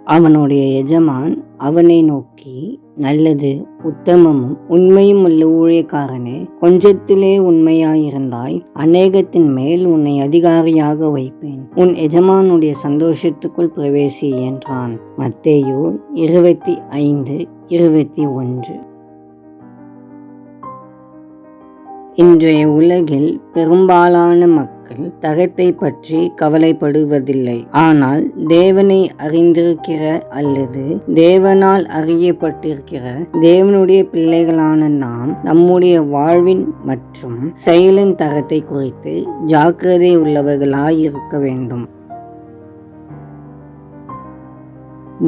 அவனுடைய எஜமான் அவனை நோக்கி, நல்லது, உத்தமமும் உண்மையும் உள்ள ஊழியக்காரனே, கொஞ்சத்திலே உண்மையாயிருந்தாய், அநேகத்தின் மேல் உன்னை அதிகாரியாக வைப்பேன், உன் எஜமானுடைய சந்தோஷத்துக்குள் பிரவேசி என்றான். மத்தேயு 25:21. இன்றைய உலகில் பெரும்பாலான மக்கள் தரத்தை பற்றி கவலைப்படுவதில்லை. ஆனால் தேவனை அறிந்திருக்கிற அல்லது தேவனால் அறியப்பட்டிருக்கிற தேவனுடைய பிள்ளைகளான நாம் நம்முடைய வாழ்வின் மற்றும் செயலின் தரத்தை குறித்து ஜாக்கிரதை உள்ளவர்களாய் இருக்க வேண்டும்.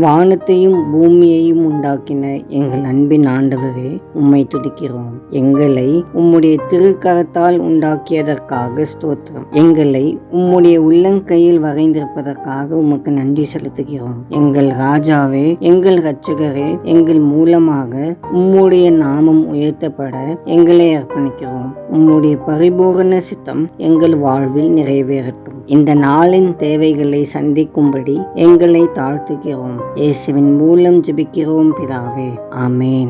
வானத்தையும் பூமியையும் உண்டாக்கின எங்கள் அன்பின் ஆண்டவரே, உம்மை துதிக்கிறோம். எங்களை உம்முடைய திருக்கரத்தால் உண்டாக்கியதற்காக ஸ்தோத்திரம். எங்களை உம்முடைய உள்ளங்கையில் வரைந்திருப்பதற்காக உமக்கு நன்றி செலுத்துகிறோம். எங்கள் ராஜாவே, எங்கள் இரட்சகரே, எங்கள் மூலமாக உம்முடைய நாமம் உயர்த்தப்பட எங்களை அர்ப்பணிக்கிறோம். உம்முடைய பரிபூரண சித்தம் எங்கள் வாழ்வில் நிறைவேறட்டும். இந்த நாளின் தேவைகளை சந்திக்கும்படி எங்களை தாழ்த்துகிறோம். இயேசுவின் மூலம் ஜெபிக்கிறோம் பிதாவே, ஆமேன்.